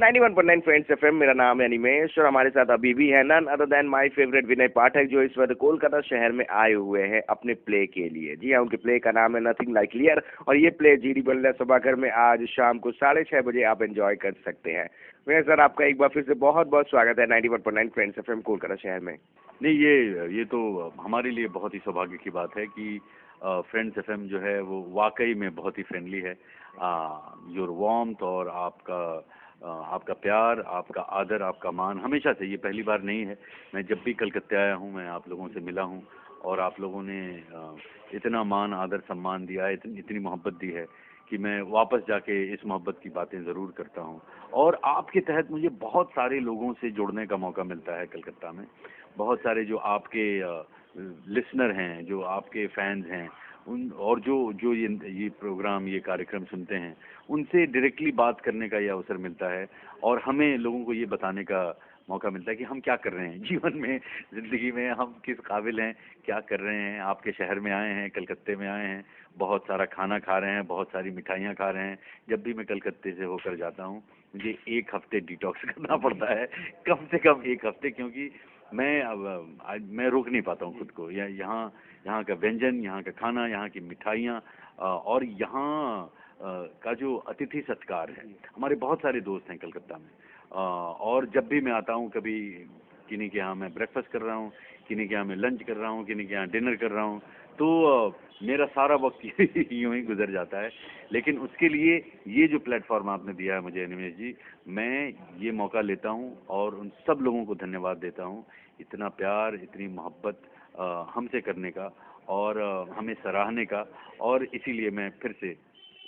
91.9 friends FM. मेरा नाम है अनिमेश और हमारे साथ अभी भी है none other than my favourite Vinay Pathak, जो इस वक्त कोलकाता शहर में आए हुए हैं अपने प्ले के लिए। जी हाँ, उनके प्ले का नाम है नथिंग लाइक क्लियर और ये प्ले जीडी बिरला सभागार में आज शाम को 6:30 बजे आप एंजॉय कर सकते हैं। विनय सर, आपका एक बार फिर से बहुत बहुत स्वागत है 91.9 फ्रेंड्स एफएम कोलकाता शहर में। नहीं, ये तो हमारे लिए बहुत ही सौभाग्य की बात है कि फ्रेंड्स एफएम जो है वो वाकई में बहुत ही फ्रेंडली है। योर वार्मथ और आपका प्यार, आपका आदर, आपका मान हमेशा से, ये पहली बार नहीं है। मैं जब भी कलकत्ते आया हूँ मैं आप लोगों से मिला हूँ और आप लोगों ने इतना मान, आदर, सम्मान दिया है, इतनी मोहब्बत दी है कि मैं वापस जाके इस मोहब्बत की बातें ज़रूर करता हूँ। और आपके तहत मुझे बहुत सारे लोगों से जुड़ने का मौका मिलता है कलकत्ता में। बहुत सारे जो आपके लिसनर हैं, जो आपके फैंस हैं, उन और जो जो ये प्रोग्राम, ये कार्यक्रम सुनते हैं, उनसे डायरेक्टली बात करने का ये अवसर मिलता है और हमें लोगों को ये बताने का मौका मिलता है कि हम क्या कर रहे हैं जीवन में, ज़िंदगी में हम किस काबिल हैं, क्या कर रहे हैं। आपके शहर में आए हैं, कलकत्ते में आए हैं, बहुत सारा खाना खा रहे हैं, बहुत सारी मिठाइयाँ खा रहे हैं। जब भी मैं कलकत्ते से होकर जाता हूँ मुझे 1 हफ्ते डिटॉक्स करना पड़ता है, कम से कम 1 हफ्ते, क्योंकि मैं रोक नहीं पाता हूँ खुद को। यहाँ का व्यंजन, यहाँ का खाना, यहाँ की मिठाइयाँ और यहाँ का जो अतिथि सत्कार है। हमारे बहुत सारे दोस्त हैं कलकत्ता में और जब भी मैं आता हूँ, कभी किन्हीं के यहाँ मैं ब्रेकफास्ट कर रहा हूँ, किन्हीं के यहाँ मैं लंच कर रहा हूँ, किन्हीं के यहाँ डिनर कर रहा हूँ, तो मेरा सारा वक्त यूं ही गुजर जाता है। लेकिन उसके लिए ये जो प्लेटफॉर्म आपने दिया है मुझे अनिमेश जी, मैं ये मौका लेता हूँ और उन सब लोगों को धन्यवाद देता हूँ, इतना प्यार, इतनी मोहब्बत हमसे करने का और हमें सराहने का। और इसीलिए मैं फिर से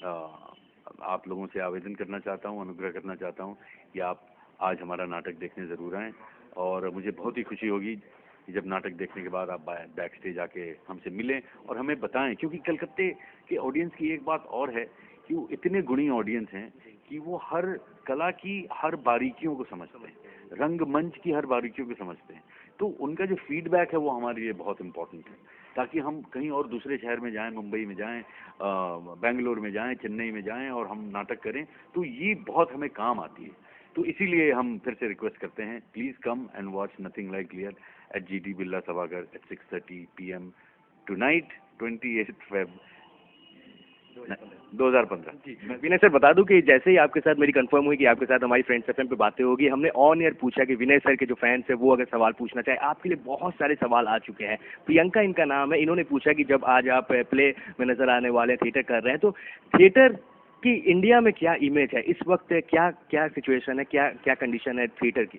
आप लोगों से आवेदन करना चाहता हूँ, अनुग्रह करना चाहता हूँ कि आप आज हमारा नाटक देखने ज़रूर आएँ। और मुझे बहुत ही खुशी होगी कि जब नाटक देखने के बाद आप बैक स्टेज आके हमसे मिलें और हमें बताएं, क्योंकि कलकत्ते के ऑडियंस की एक बात और है कि वो इतने गुणी ऑडियंस हैं कि वो हर कला की हर बारीकियों को समझते हैं, रंगमंच की हर बारीकियों को समझते हैं। तो उनका जो फीडबैक है वो हमारे लिए बहुत इम्पोर्टेंट है, ताकि हम कहीं और दूसरे शहर में जाएं, मुंबई में जाएं, बेंगलोर में जाएं, चेन्नई में जाएं और हम नाटक करें, तो ये बहुत हमें काम आती है। तो इसीलिए हम फिर से रिक्वेस्ट करते हैं, please come and watch nothing like clear at GD Birla Sabhagar at 6:30 PM tonight 28 Feb 2015। Ji, Vinay sir, बता दूं कि जैसे ही आपके साथ मेरी कंफर्म हुई कि आपके साथ हमारी फ्रेंड्स एफएम पे बातें होगी, हमने ऑन एयर पूछा कि विनय सर के जो फैंस हैं वो अगर सवाल पूछना चाहे, आपके लिए बहुत सारे सवाल आ चुके हैं। प्रियंका इनका नाम है, इन्होंने पूछा कि जब आज आप प्ले में नजर आने वाले थिएटर कर रहे हैं, तो थिएटर की इंडिया में क्या इमेज है इस वक्त, क्या क्या सिचुएशन है, क्या क्या कंडीशन है थिएटर की?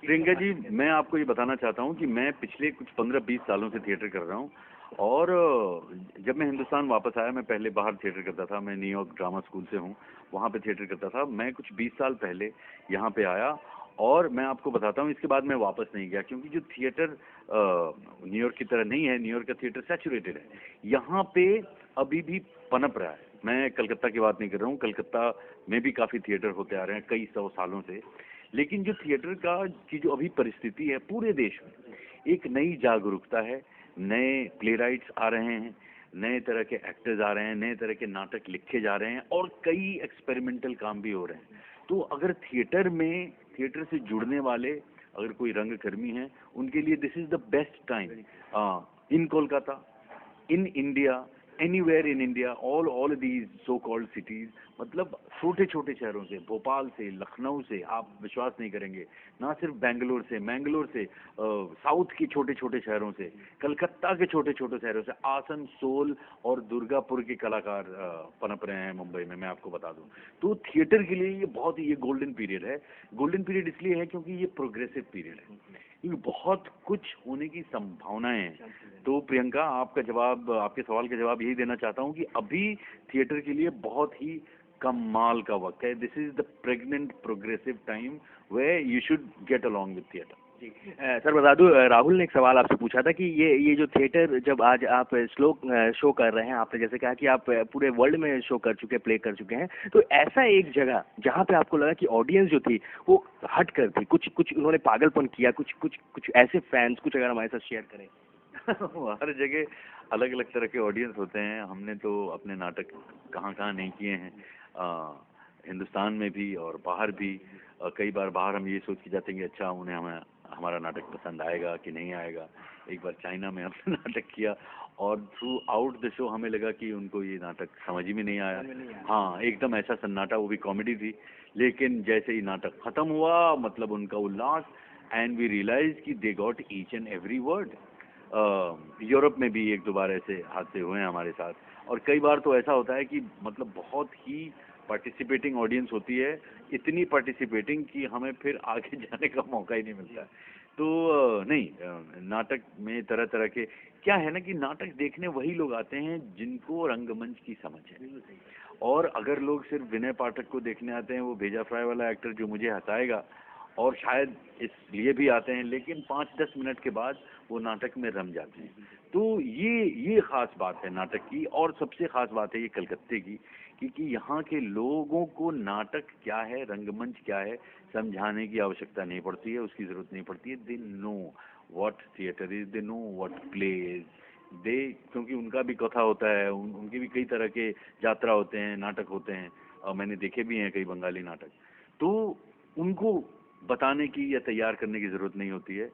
प्रियंका जी, मैं आपको ये बताना चाहता हूँ कि मैं पिछले कुछ 15-20 सालों से थिएटर कर रहा हूँ और जब मैं हिंदुस्तान वापस आया, मैं पहले बाहर थिएटर करता था, मैं न्यूयॉर्क ड्रामा स्कूल से हूँ, वहाँ पे थिएटर करता था। मैं कुछ 20 साल पहले यहाँ पे आया और मैं आपको बताता हूँ, इसके बाद मैं वापस नहीं गया, क्योंकि जो थिएटर न्यूयॉर्क की तरह नहीं है, न्यूयॉर्क का थिएटर सैचुरेटेड है, यहाँ पे अभी भी पनप रहा है। मैं कलकत्ता की बात नहीं कर रहा हूँ, कलकत्ता में भी काफ़ी थिएटर होते आ रहे हैं कई 100 सालों से। लेकिन जो थिएटर की जो अभी परिस्थिति है पूरे देश में, एक नई जागरूकता है, नए प्लेराइट्स आ रहे हैं, नए तरह के एक्टर्स आ रहे हैं, नए तरह के नाटक लिखे जा रहे हैं और कई एक्सपेरिमेंटल काम भी हो रहे हैं। तो अगर थिएटर से जुड़ने वाले अगर कोई रंगकर्मी हैं, उनके लिए this is the best time in Kolkata, in India, anywhere in India, all these so called cities. मतलब छोटे छोटे शहरों से, भोपाल से, लखनऊ से, आप विश्वास नहीं करेंगे, ना सिर्फ मैंगलोर से, साउथ के छोटे छोटे शहरों से, कलकत्ता के छोटे छोटे शहरों से, आसनसोल और दुर्गापुर के कलाकार पनप रहे हैं मुंबई में, मैं आपको बता दूं। तो थिएटर के लिए ये बहुत ही, ये गोल्डन पीरियड है। गोल्डन पीरियड इसलिए है क्योंकि ये प्रोग्रेसिव पीरियड है, क्योंकि बहुत कुछ होने की संभावनाएं हैं। तो प्रियंका, आपके सवाल का जवाब यही देना चाहता हूँ कि अभी थिएटर के लिए बहुत ही कमाल का वक्त है। This is the pregnant progressive time where you should get along with theatre. जी सर, बता दूं, राहुल ने एक सवाल आपसे पूछा था कि ये जो थिएटर, जब आज आप स्लो शो कर रहे हैं, आपने जैसे कहा कि आप पूरे वर्ल्ड में शो कर चुके हैं, प्ले कर चुके हैं, तो ऐसा एक जगह जहाँ पे आपको लगा कि ऑडियंस जो थी वो हट कर थी, कुछ कुछ उन्होंने पागलपन किया, कुछ ऐसे फैंस, कुछ अगर हमारे साथ शेयर करें? हर जगह अलग अलग तरह के ऑडियंस होते हैं। हमने तो अपने नाटक कहाँ कहाँ नहीं किए हैं, हिंदुस्तान में भी और बाहर भी। कई बार बाहर हम ये सोच के जाते हैं कि अच्छा उन्हें हमें हमारा नाटक पसंद आएगा कि नहीं आएगा। एक बार चाइना में हमने नाटक किया और थ्रू आउट द शो हमें लगा कि उनको ये नाटक समझ ही में नहीं आया। हाँ, एकदम ऐसा सन्नाटा, वो भी कॉमेडी थी। लेकिन जैसे ही नाटक खत्म हुआ, मतलब उनका उल्लास, एंड वी रियलाइज कि they got each and every word. Europe में भी एक दो बार ऐसे हादसे हुए हैं हमारे साथ, और कई बार तो ऐसा होता है कि मतलब बहुत ही पार्टिसिपेटिंग ऑडियंस होती है, इतनी पार्टिसिपेटिंग कि हमें फिर आगे जाने का मौका ही नहीं मिलता है। तो नहीं, नाटक में तरह तरह के क्या है ना कि नाटक देखने वही लोग आते हैं जिनको रंगमंच की समझ है। और अगर लोग सिर्फ विनय पाठक को देखने आते हैं, वो भेजा फ्राई वाला एक्टर जो मुझे हंसाएगा, और शायद इसलिए भी आते हैं, लेकिन 5-10 मिनट के बाद वो नाटक में रम जाते हैं। तो ये खास बात है नाटक की, और सबसे खास बात है ये कलकत्ते की, क्योंकि यहाँ के लोगों को नाटक क्या है, रंगमंच क्या है, समझाने की आवश्यकता नहीं पड़ती है, उसकी ज़रूरत नहीं पड़ती है। They know what theatre is, they know what play is, they, क्योंकि उनका भी कथा होता है, उनके भी कई तरह के यात्रा होते हैं, नाटक होते हैं, और मैंने देखे भी हैं कई बंगाली नाटक। तो उनको बताने की या तैयार करने की ज़रूरत नहीं होती है।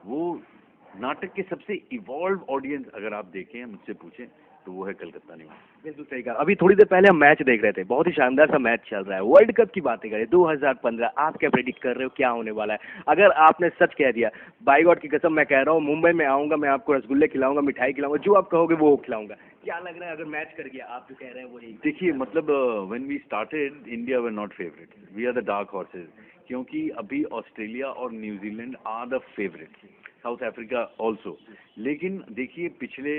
वो नाटक के सबसे इवॉल्व ऑडियंस अगर आप देखें, मुझसे पूछें, तो वो है कलकत्ता निवासी। बिल्कुल सही कहा। अभी थोड़ी देर पहले हम मैच देख रहे थे, बहुत ही शानदार सा मैच चल रहा है। वर्ल्ड कप की बातें करें 2015, आप क्या प्रेडिक्ट कर रहे हो क्या होने वाला है? अगर आपने सच कह दिया, बाई गॉड की कसम मैं कह रहा हूँ, मुंबई में आऊंगा, मैं आपको रसगुल्ले खिलाऊंगा, मिठाई खिलाऊंगा, जो आप कहोगे वो खिलाऊंगा। क्या लग रहा है अगर मैच कर गया? आप जो कह रहे हैं वही। देखिए, मतलब when we started, India were not favourite, we are the dark horses, क्योंकि अभी ऑस्ट्रेलिया और New Zealand are the favourite, South Africa also. लेकिन देखिए, पिछले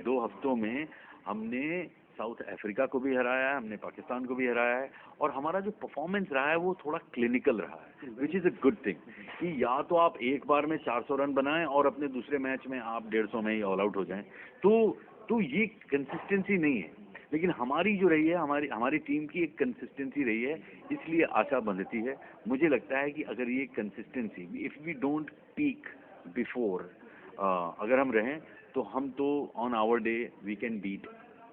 2 हफ्तों में हमने साउथ अफ्रीका को भी हराया है, हमने पाकिस्तान को भी हराया है, और हमारा जो परफॉर्मेंस रहा है वो थोड़ा क्लिनिकल रहा है, which is a good thing. कि या तो आप एक बार में 400 रन बनाएं और अपने दूसरे मैच में आप 150 में ही ऑल आउट हो जाएं, तो ये कंसिस्टेंसी नहीं है। लेकिन हमारी जो रही है, हमारी टीम की एक कंसिस्टेंसी रही है, इसलिए आशा बंधती है। मुझे लगता है कि अगर ये consistency, if we don't peak before, अगर हम रहें, तो हम तो on our day we can beat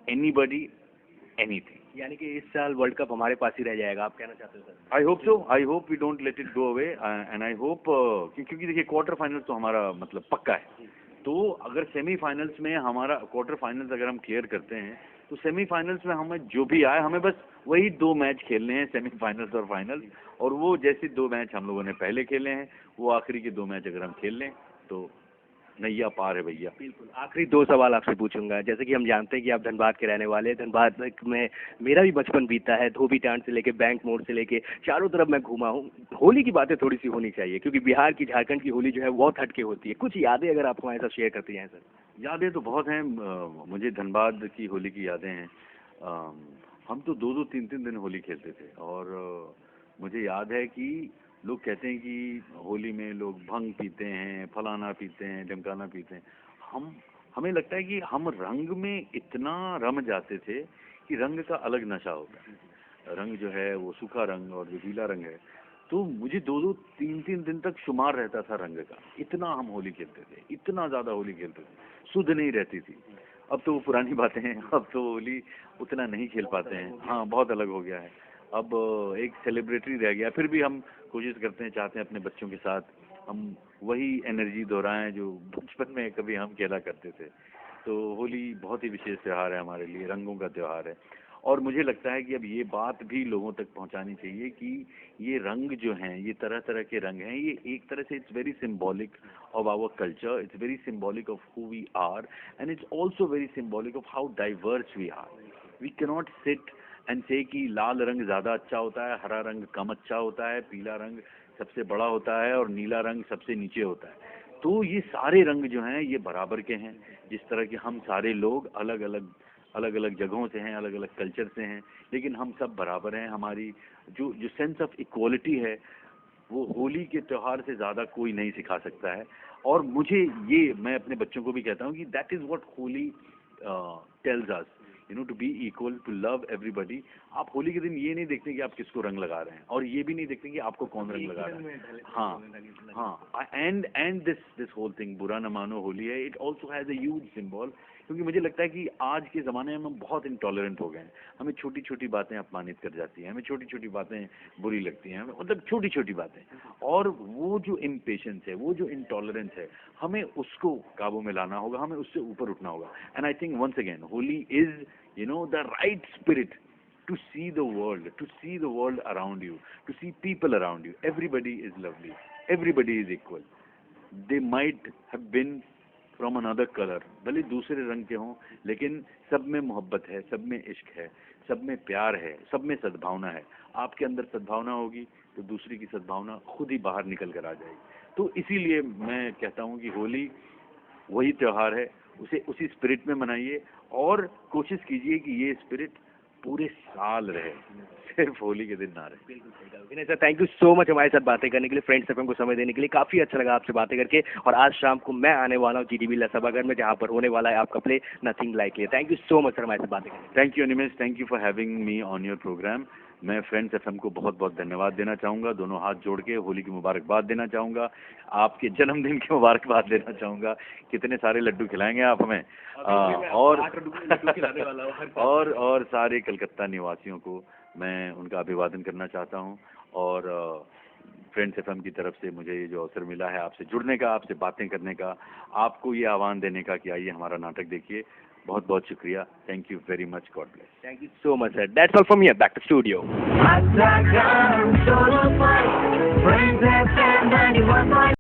anybody, anything. यानी कि इस साल वर्ल्ड कप हमारे पास ही रह जाएगा, आप कहना चाहते हो sir? I hope so, I hope we don't let it go away, and I hope, क्योंकि देखिए क्वार्टर फाइनल तो हमारा मतलब पक्का है। तो अगर सेमीफाइनल्स में हमारा, क्वार्टर फाइनल्स अगर हम क्लियर करते हैं, तो सेमीफाइनल्स में हमें जो भी आए, हमें बस वही 2 मैच खेलने हैं, सेमीफाइनल्स और फाइनल्स। और वो जैसे 2 मैच हम लोगों ने पहले खेले हैं, वो आखिरी के 2 मैच अगर हम खेल लें तो नैया पार है भैया। बिल्कुल। आखिरी 2 सवाल आपसे पूछूंगा। जैसे कि हम जानते हैं कि आप धनबाद के रहने वाले हैं, धनबाद में मेरा भी बचपन बीता है, धोबी टांड से लेके बैंक मोड़ से लेके चारों तरफ मैं घूमा हूँ। होली की बातें थोड़ी सी होनी चाहिए, क्योंकि बिहार की, झारखंड की होली जो है बहुत हटके होती है। कुछ यादें अगर आप हमारे साथ शेयर करते हैं सर? यादें तो बहुत हैं, मुझे धनबाद की होली की यादें हैं। हम तो 2-2, 3-3 दिन होली खेलते थे, और मुझे याद है कि लोग कहते हैं कि होली में लोग भंग पीते हैं, फलाना पीते हैं, ढमकाना पीते हैं। हमें लगता है कि हम रंग में इतना रम जाते थे कि रंग का अलग नशा होता है। रंग जो है वो सूखा रंग और जो गीला रंग है, तो मुझे 2-2, 3-3 दिन तक शुमार रहता था रंग का। इतना हम होली खेलते थे, इतना ज़्यादा होली खेलते थे, सुध नहीं रहती थी। अब तो वो पुरानी बातें हैं, अब तो होली उतना नहीं खेल पाते हैं। हाँ, बहुत अलग हो गया है। अब एक सेलिब्रेटरी रह गया। फिर भी हम कोशिश करते हैं, चाहते हैं अपने बच्चों के साथ हम वही एनर्जी दोहराएं जो बचपन में कभी हम खेला करते थे। तो होली बहुत ही विशेष त्यौहार है हमारे लिए, रंगों का त्यौहार है। और मुझे लगता है कि अब ये बात भी लोगों तक पहुंचानी चाहिए कि ये रंग जो हैं, ये तरह तरह के रंग हैं, ये एक तरह से it's very symbolic of our culture, it's very symbolic of who we are, and it's also very symbolic of how diverse we are. We cannot sit and say कि लाल रंग ज़्यादा अच्छा होता है, हरा रंग कम अच्छा होता है, पीला रंग सबसे बड़ा होता है और नीला रंग सबसे नीचे होता है। तो ये सारे रंग जो हैं ये बराबर के हैं। जिस तरह के हम सारे लोग अलग अलग जगहों से हैं, अलग अलग कल्चर से हैं, लेकिन हम सब बराबर हैं। हमारी जो जो सेंस ऑफ इक्वलिटी है, वो होली के त्यौहार से ज़्यादा कोई नहीं सिखा सकता है। और मुझे ये, मैं अपने बच्चों को भी कहता हूँ कि that is what Holi tells us, you know, to be equal, to love everybody. आप होली के दिन ये नहीं देखते कि आप किसको रंग लगा रहे हैं, और ये भी नहीं देखते कि आपको कौन रंग लगा रहा है। हाँ, हाँ, एंड दिस होल थिंग, बुरा न मानो होली है, it also has a huge symbol क्योंकि मुझे लगता है कि आज के ज़माने में हम बहुत इंटॉलरेंट हो गए हैं। हमें छोटी छोटी बातें अपमानित कर जाती हैं, हमें छोटी छोटी बातें बुरी लगती हैं, मतलब छोटी छोटी बातें। और वो जो इम्पेशेंस है, वो जो इंटॉलरेंस है, हमें उसको काबू में लाना होगा, हमें उससे ऊपर उठना होगा। And I think once again Holi is the right spirit to see the world around you, to see people around you. Everybody is lovely, everybody is equal. They might have been from another color, भले दूसरे रंग के हों, लेकिन सब में मोहब्बत है, सब में इश्क है, सब में प्यार है, सब में सद्भावना है। आपके अंदर सद्भावना होगी तो दूसरी की सद्भावना खुद ही बाहर निकल कर आ जाएगी। तो इसीलिए मैं कहता हूँ कि होली वही त्योहार है, उसे उसी स्पिरिट में मनाइए और कोशिश कीजिए कि ये स्पिरिट पूरे साल रहे, सिर्फ होली के दिन ना रहे। बिल्कुल सही कहा Vinay sir, thank you so much हमारे साथ बातें करने के लिए, फ्रेंड्स एफएम को समय देने के लिए। काफ़ी अच्छा लगा आपसे बातें करके। और आज शाम को मैं आने वाला हूँ जीडीबी सभागार में, जहाँ पर होने वाला है आपका प्ले नथिंग लाइक ये। Thank you so much sir हमारे साथ बातें करने के लिए। Thank you Nimesh, thank you for having me on your programme. मैं फ्रेंड्स एफएम को बहुत बहुत धन्यवाद देना चाहूँगा, दोनों हाथ जोड़ के होली की मुबारकबाद देना चाहूँगा, आपके जन्मदिन की मुबारकबाद देना चाहूँगा। कितने सारे लड्डू खिलाएंगे आप हमें, और सारे कलकत्ता निवासियों को मैं उनका अभिवादन करना चाहता हूँ। और फ्रेंड्स एफएम की तरफ से मुझे ये जो अवसर मिला है आपसे जुड़ने का, आपसे बातें करने का, आपको ये आह्वान देने का कि आइए हमारा नाटक देखिए, बहुत बहुत शुक्रिया। Thank you very much, God bless. Thank you so much sir. That's all from here, back to studio. Friends FM 91.9